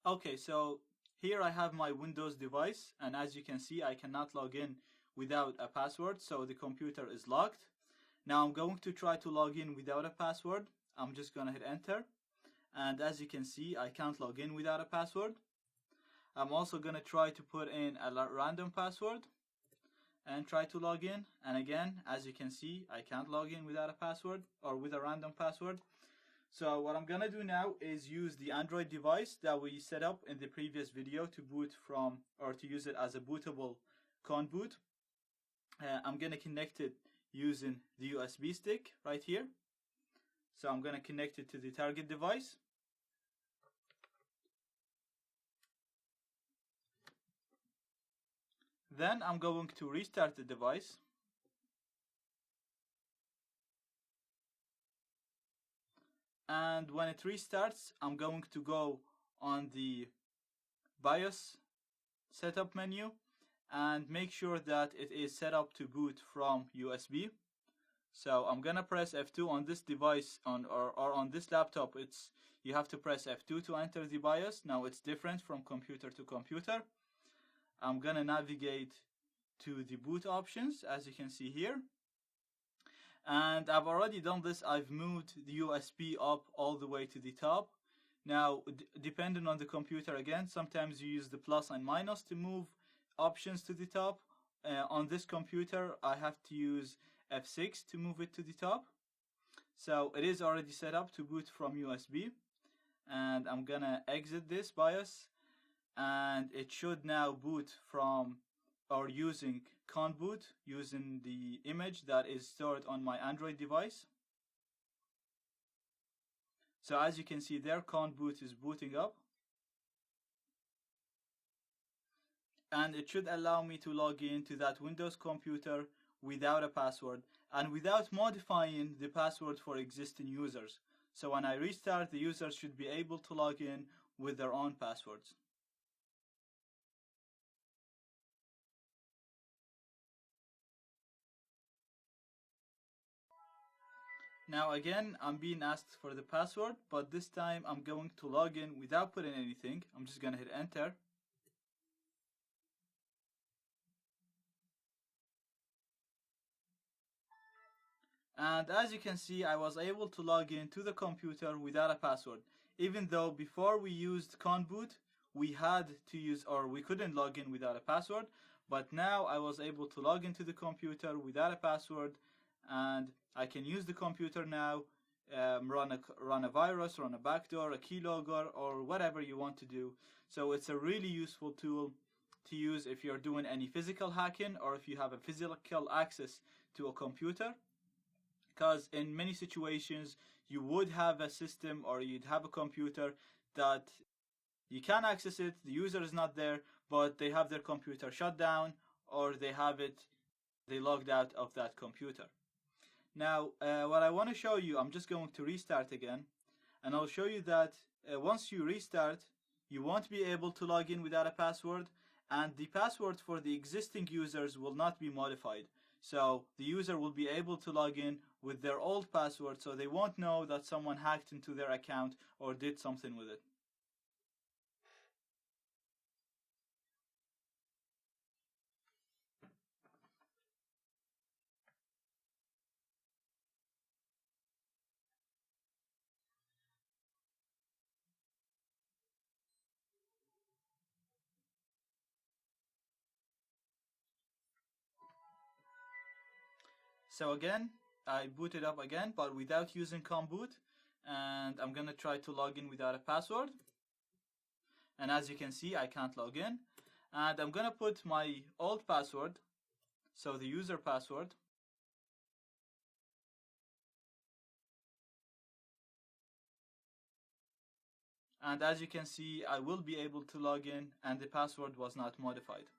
Okay, so here I have my Windows device, and as you can see, I cannot log in without a password, so the computer is locked. Now I'm going to try to log in without a password. I'm just gonna hit enter, and as you can see, I can't log in without a password. I'm also gonna try to put in a random password and try to log in, and again, as you can see, I can't log in without a password or with a random password. So what I'm gonna do now is use the Android device that we set up in the previous video to boot from, or to use it as a bootable Kon-Boot. I'm gonna connect it using the USB stick right here. So I'm gonna connect it to the target device. Then I'm going to restart the device. And when it restarts, I'm going to go on the BIOS setup menu and make sure that it is set up to boot from USB. So I'm gonna press F2 on this device or on this laptop. You have to press F2 to enter the BIOS. Now it's different from computer to computer. I'm gonna navigate to the boot options, as you can see here. And I've already done this. I've moved the USB up all the way to the top. Now, depending on the computer, again, sometimes you use the plus and minus to move options to the top. On this computer, I have to use F6 to move it to the top. So it is already set up to boot from USB. And I'm gonna exit this BIOS. And it should now boot from or using Kon-Boot, using the image that is stored on my Android device. So as you can see there, Kon-Boot is booting up. And it should allow me to log in to that Windows computer without a password and without modifying the password for existing users. So when I restart, the users should be able to log in with their own passwords. Now again, I'm being asked for the password, but this time I'm going to log in without putting anything. I'm just gonna hit enter. And as you can see, I was able to log in to the computer without a password. Even though before we used Kon-Boot, we had to use, or we couldn't log in without a password. But now I was able to log into the computer without a password, and I can use the computer now, run a virus, run a backdoor, a keylogger, or whatever you want to do. So it's a really useful tool to use if you're doing any physical hacking or if you have a physical access to a computer. Because in many situations, you would have a system or you'd have a computer that you can access it, the user is not there, but they have their computer shut down or they logged out of that computer. Now, what I want to show you, I'm just going to restart again, and I'll show you that once you restart, you won't be able to log in without a password, and the password for the existing users will not be modified. So the user will be able to log in with their old password, so they won't know that someone hacked into their account or did something with it. So again, I booted up again, but without using Kon-Boot, and I'm gonna try to log in without a password. And as you can see, I can't log in. And I'm gonna put my old password, so the user password. And as you can see, I will be able to log in and the password was not modified.